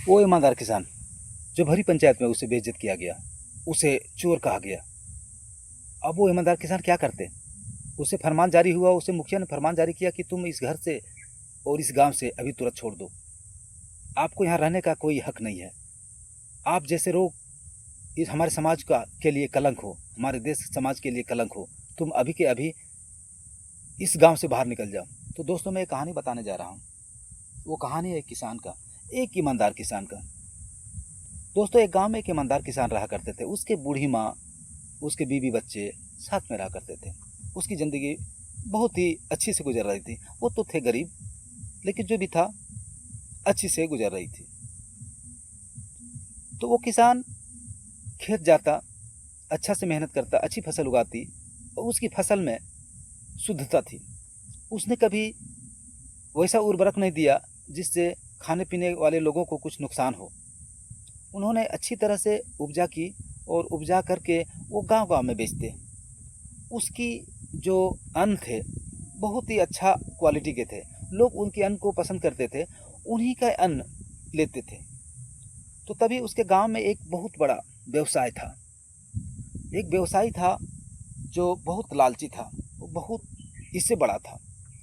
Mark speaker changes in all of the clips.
Speaker 1: वो ईमानदार किसान जो भरी पंचायत में उसे बेइज्जत किया गया, उसे चोर कहा गया। अब वो ईमानदार किसान क्या करते? उसे फरमान जारी हुआ, उसे मुखिया ने फरमान जारी किया कि तुम इस घर से और इस गांव से अभी तुरंत छोड़ दो, आपको यहाँ रहने का कोई हक नहीं है। आप जैसे लोग इस हमारे समाज का के लिए कलंक हो, हमारे देश समाज के लिए कलंक हो, तुम अभी के अभी इस गांव से बाहर निकल जाओ। तो दोस्तों, मैं एक कहानी बताने जा रहा हूँ। वो कहानी है एक किसान का, एक ईमानदार किसान का। दोस्तों, एक गांव में एक ईमानदार किसान रहा करते थे। उसके बूढ़ी माँ, उसके बीवी बच्चे साथ में रहा करते थे। उसकी ज़िंदगी बहुत ही अच्छी से गुजर रही थी। वो तो थे गरीब, लेकिन जो भी था अच्छी से गुजर रही थी। तो वो किसान खेत जाता, अच्छा से मेहनत करता, अच्छी फसल उगाती और उसकी फसल में शुद्धता थी। उसने कभी वैसा उर्वरक नहीं दिया जिससे खाने पीने वाले लोगों को कुछ नुकसान हो। उन्होंने अच्छी तरह से उपजा की और उपजा करके वो गांव-गांव में बेचते। उसकी जो अन्न थे बहुत ही अच्छा क्वालिटी के थे। लोग उनके अन्न को पसंद करते थे, उन्हीं का अन्न लेते थे। तो तभी उसके गांव में एक बहुत बड़ा व्यवसाय था। एक व्यवसायी था जो बहुत लालची था, वो बहुत इससे बड़ा था।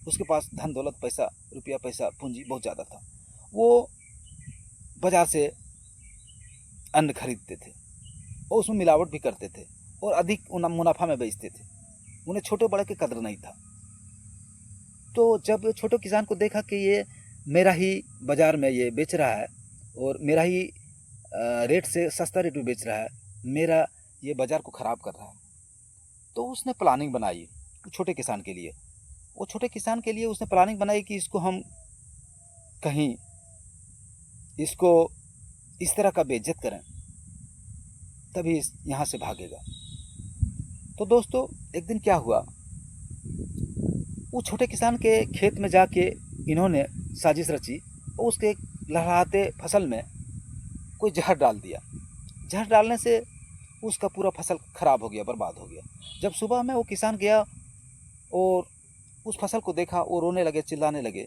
Speaker 1: उसके पास धन दौलत, पैसा, रुपया पैसा, पूंजी बहुत ज़्यादा था। वो बाजार से अन्न खरीदते थे और उसमें मिलावट भी करते थे और अधिक मुनाफा में बेचते थे। उन्हें छोटे बड़े की कदर नहीं था। तो जब छोटे किसान को देखा कि ये मेरा ही बाजार में ये बेच रहा है और मेरा ही रेट से सस्ता रेट में बेच रहा है, मेरा ये बाजार को ख़राब कर रहा है, तो उसने प्लानिंग बनाई छोटे किसान के लिए। वो छोटे किसान के लिए उसने प्लानिंग बनाई कि इसको हम कहीं इसको इस तरह का बेइज्जत करें, तभी यहाँ से भागेगा। तो दोस्तों, एक दिन क्या हुआ, वो छोटे किसान के खेत में जाके इन्होंने साजिश रची और उसके लहलहाते फसल में कोई जहर डाल दिया। जहर डालने से उसका पूरा फसल खराब हो गया, बर्बाद हो गया। जब सुबह में वो किसान गया और उस फसल को देखा, वो रोने लगे, चिल्लाने लगे।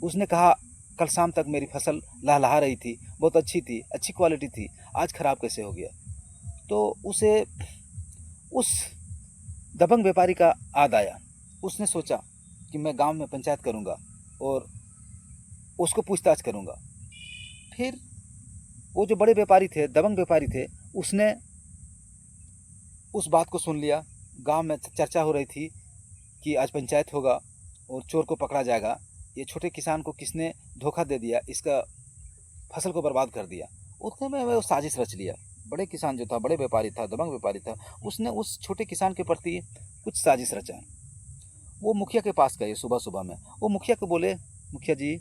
Speaker 1: उसने कहा, कल शाम तक मेरी फसल लहलहा रही थी, बहुत अच्छी थी, अच्छी क्वालिटी थी, आज खराब कैसे हो गया? तो उसे उस दबंग व्यापारी का याद आया। उसने सोचा कि मैं गांव में पंचायत करूंगा और उसको पूछताछ करूंगा। फिर वो जो बड़े व्यापारी थे, दबंग व्यापारी थे, उसने उस बात को सुन लिया। गांव में चर्चा हो रही थी कि आज पंचायत होगा और चोर को पकड़ा जाएगा। ये छोटे किसान को किसने धोखा दे दिया, इसका फसल को बर्बाद कर दिया। उतने में वो साजिश रच लिया। बड़े किसान जो था, बड़े व्यापारी था, दबंग व्यापारी था, उसने उस छोटे किसान के प्रति कुछ साजिश रचा। वो मुखिया के पास गए सुबह सुबह में। वो मुखिया को बोले, मुखिया जी,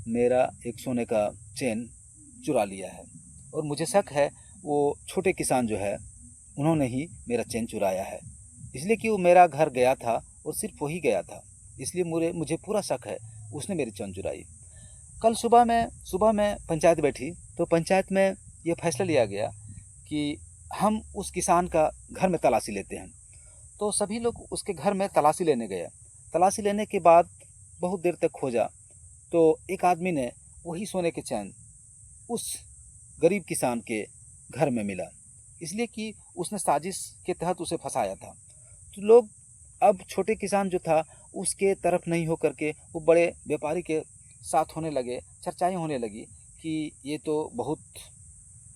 Speaker 1: मेरा एक सोने का चेन चुरा लिया है और मुझे शक है वो छोटे किसान जो है उन्होंने ही मेरा चेन चुराया है। इसलिए कि वो मेरा घर गया था और सिर्फ वही गया था, इसलिए मुझे पूरा शक है उसने मेरी चेन चुराई। कल सुबह में पंचायत बैठी तो पंचायत में ये फैसला लिया गया कि हम उस किसान का घर में तलाशी लेते हैं। तो सभी लोग उसके घर में तलाशी लेने गए। तलाशी लेने के बाद बहुत देर तक खोजा तो एक आदमी ने वही सोने के चैन उस गरीब किसान के घर में मिला, इसलिए कि उसने साजिश के तहत उसे फंसाया था। तो लोग अब छोटे किसान जो था उसके तरफ नहीं हो करके वो बड़े व्यापारी के साथ होने लगे। चर्चाएं होने लगी कि ये तो बहुत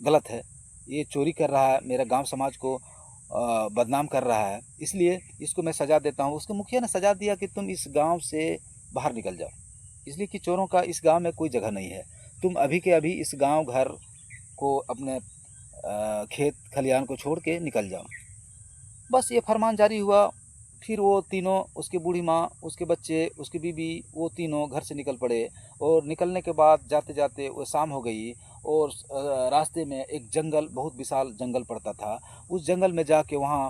Speaker 1: गलत है, ये चोरी कर रहा है, मेरा गांव समाज को बदनाम कर रहा है, इसलिए इसको मैं सज़ा देता हूँ। उसके मुखिया ने सज़ा दिया कि तुम इस गांव से बाहर निकल जाओ, इसलिए कि चोरों का इस गांव में कोई जगह नहीं है। तुम अभी के अभी इस गांव घर को, अपने खेत खलिहान को छोड़ के निकल जाओ। बस ये फरमान जारी हुआ। फिर वो तीनों, उसकी बूढ़ी माँ, उसके बच्चे, उसकी बीवी, वो तीनों घर से निकल पड़े। और निकलने के बाद जाते जाते वो शाम हो गई और रास्ते में एक जंगल, बहुत विशाल जंगल पड़ता था। उस जंगल में जाके वहाँ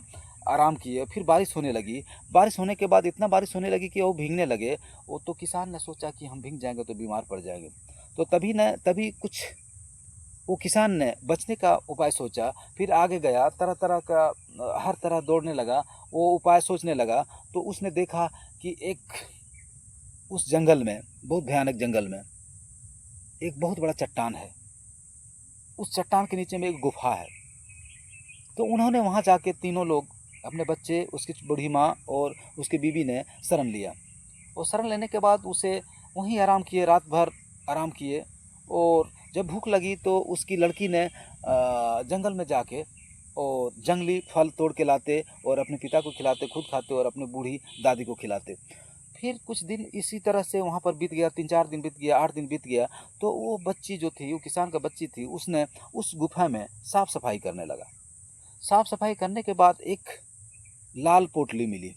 Speaker 1: आराम किए। फिर बारिश होने लगी। बारिश होने के बाद इतना बारिश होने लगी कि वो भीगने लगे। वो तो किसान ने सोचा कि हम भीग जाएंगे तो बीमार पड़ जाएंगे। तो तभी कुछ वो किसान ने बचने का उपाय सोचा। फिर आगे गया, तरह तरह का हर तरह दौड़ने लगा, वो उपाय सोचने लगा। तो उसने देखा कि उस जंगल में, बहुत भयानक जंगल में, एक बहुत बड़ा चट्टान है। उस चट्टान के नीचे में एक गुफा है। तो उन्होंने वहाँ जाके तीनों लोग, अपने बच्चे, उसकी बूढ़ी माँ और उसकी बीवी ने शरण लिया। और शरण लेने के बाद उसे वहीं आराम किए, रात भर आराम किए। और जब भूख लगी तो उसकी लड़की ने जंगल में जाके और जंगली फल तोड़ के लाते और अपने पिता को खिलाते, खुद खाते और अपनी बूढ़ी दादी को खिलाते। फिर कुछ दिन इसी तरह से वहाँ पर बीत गया, 3-4 दिन बीत गया, 8 दिन बीत गया। तो वो बच्ची जो थी, वो किसान का बच्ची थी, उसने उस गुफा में साफ सफाई करने लगा। साफ सफाई करने के बाद एक लाल पोटली मिली।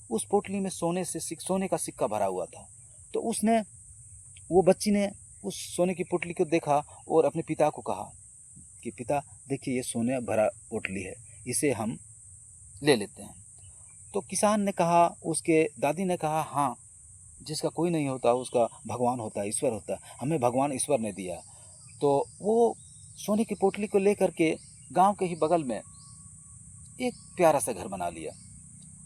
Speaker 1: उस पोटली में सोने का सिक्का भरा हुआ था। तो वो बच्ची ने उस सोने की पोटली को देखा और अपने पिता को कहा कि पिता देखिए, ये सोने भरा पोटली है, इसे हम ले लेते हैं। तो किसान ने कहा, उसके दादी ने कहा, हाँ, जिसका कोई नहीं होता उसका भगवान होता है, ईश्वर होता है, हमें भगवान ईश्वर ने दिया। तो वो सोने की पोटली को लेकर के गांव के ही बगल में एक प्यारा सा घर बना लिया।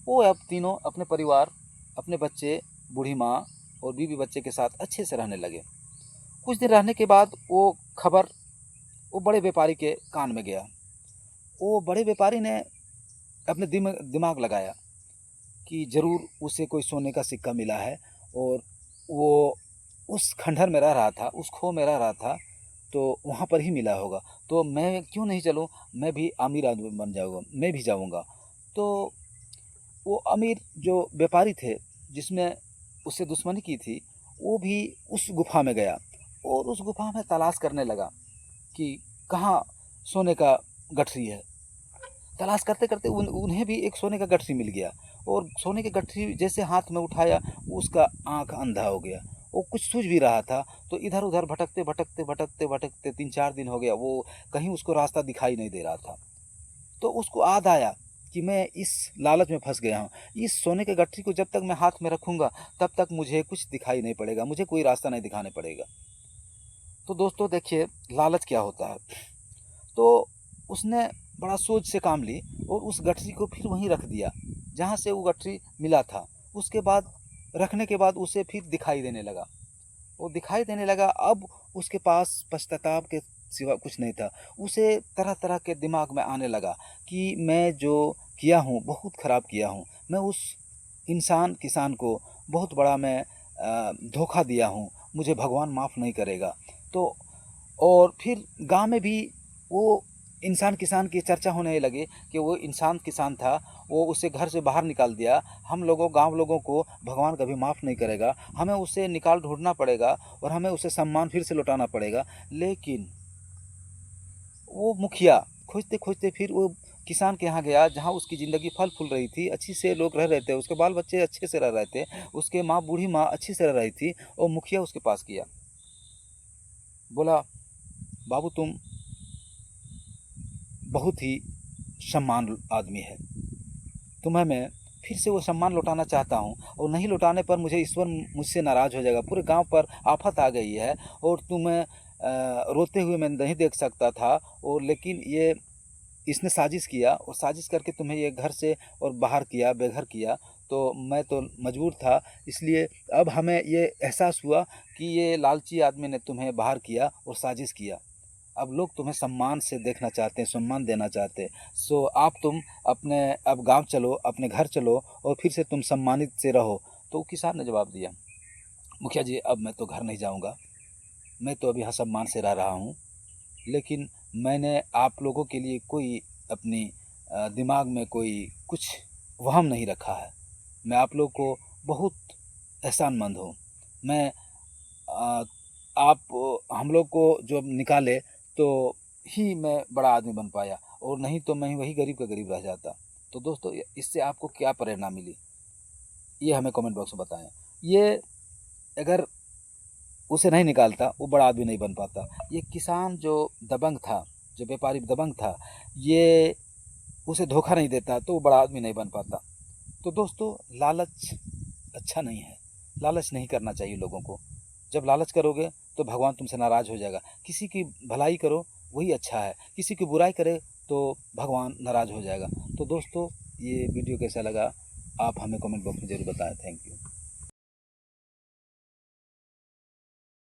Speaker 1: वो अब तीनों अपने परिवार, अपने बच्चे, बूढ़ी माँ और बीवी बच्चे के साथ अच्छे से रहने लगे। कुछ दिन रहने के बाद वो बड़े व्यापारी के कान में गया। वो बड़े व्यापारी ने अपने दिमाग लगाया कि ज़रूर उसे कोई सोने का सिक्का मिला है और वो उस खंडहर में रह रहा था, उस खो में रह रहा था, तो वहाँ पर ही मिला होगा। तो मैं क्यों नहीं चलूँ, मैं भी अमीर आदमी बन जाऊँगा, मैं भी जाऊँगा। तो वो अमीर जो व्यापारी थे, जिसने उससे दुश्मनी की थी, वो भी उस गुफा में गया और उस गुफा में तलाश करने लगा कि कहाँ सोने का गठरी है। तलाश करते करते उन्हें भी एक सोने का गठरी मिल गया और सोने की गठरी जैसे हाथ में उठाया, उसका आँख अंधा हो गया। वो कुछ सूझ भी रहा था, तो इधर उधर भटकते भटकते भटकते भटकते 3-4 दिन हो गया, वो कहीं उसको रास्ता दिखाई नहीं दे रहा था। तो उसको याद आया कि मैं इस लालच में फंस गया हूँ। इस सोने के गठरी को जब तक मैं हाथ में रखूँगा तब तक मुझे कुछ दिखाई नहीं पड़ेगा, मुझे कोई रास्ता नहीं दिखाने पड़ेगा। तो दोस्तों देखिए, लालच क्या होता है। तो उसने बड़ा सोच से काम ली और उस गठरी को फिर वहीं रख दिया जहाँ से वो गठरी मिला था। उसके बाद रखने के बाद उसे फिर दिखाई देने लगा। वो दिखाई देने लगा, अब उसके पास पश्चाताप के सिवा कुछ नहीं था। उसे तरह तरह के दिमाग में आने लगा कि मैं जो किया हूँ बहुत ख़राब किया हूँ, मैं उस किसान को बहुत बड़ा मैं धोखा दिया हूँ, मुझे भगवान माफ़ नहीं करेगा। तो और फिर गांव में भी वो इंसान किसान की चर्चा होने लगी कि वो इंसान किसान था, वो उसे घर से बाहर निकाल दिया, गांव लोगों को भगवान कभी माफ़ नहीं करेगा, हमें उसे निकाल ढूंढना पड़ेगा और हमें उसे सम्मान फिर से लौटाना पड़ेगा। लेकिन वो मुखिया खोजते खोजते फिर वो किसान के यहाँ गया जहाँ उसकी ज़िंदगी फल फूल रही थी, अच्छी से लोग रह रहे थे, उसके बाल बच्चे अच्छे से रह रहे थे, उसके बूढ़ी माँ अच्छी से रह रही थी। और मुखिया उसके पास गया, बोला, बाबू तुम बहुत ही सम्मान आदमी है, तुम्हें मैं फिर से वो सम्मान लौटाना चाहता हूँ और नहीं लौटाने पर मुझे ईश्वर मुझसे नाराज़ हो जाएगा, पूरे गांव पर आफत आ गई है और तुम्हें रोते हुए मैं नहीं देख सकता था। और लेकिन इसने साजिश किया और साजिश करके तुम्हें ये घर से और बाहर किया, बेघर किया, तो मैं तो मजबूर था। इसलिए अब हमें ये एहसास हुआ कि ये लालची आदमी ने तुम्हें बाहर किया और साजिश किया। अब लोग तुम्हें सम्मान से देखना चाहते हैं, सम्मान देना चाहते हैं। सो तुम अब गांव चलो, अपने घर चलो और फिर से तुम सम्मानित से रहो। तो किसान ने जवाब दिया, मुखिया जी अब मैं तो घर नहीं जाऊंगा, मैं तो अभी सम्मान से रह रहा हूँ, लेकिन मैंने आप लोगों के लिए कोई अपनी दिमाग में कोई कुछ वहम नहीं रखा है। मैं आप लोग को बहुत एहसानमंद हूँ। मैं अ, आप हम लोग को जो निकाले तो ही मैं बड़ा आदमी बन पाया, और नहीं तो मैं वही गरीब का गरीब रह जाता। तो दोस्तों इससे आपको क्या प्रेरणा मिली, ये हमें कमेंट बॉक्स में बताएं। ये अगर उसे नहीं निकालता वो बड़ा आदमी नहीं बन पाता। ये किसान जो दबंग था, जो व्यापारी दबंग था, ये उसे धोखा नहीं देता तो वो बड़ा आदमी नहीं बन पाता। तो दोस्तों लालच अच्छा नहीं है, लालच नहीं करना चाहिए लोगों को। जब लालच करोगे तो भगवान तुमसे नाराज़ हो जाएगा। किसी की भलाई करो वही अच्छा है, किसी की बुराई करे तो भगवान नाराज़ हो जाएगा। तो दोस्तों ये वीडियो कैसा लगा आप हमें कमेंट बॉक्स में ज़रूर बताएं। Thank you.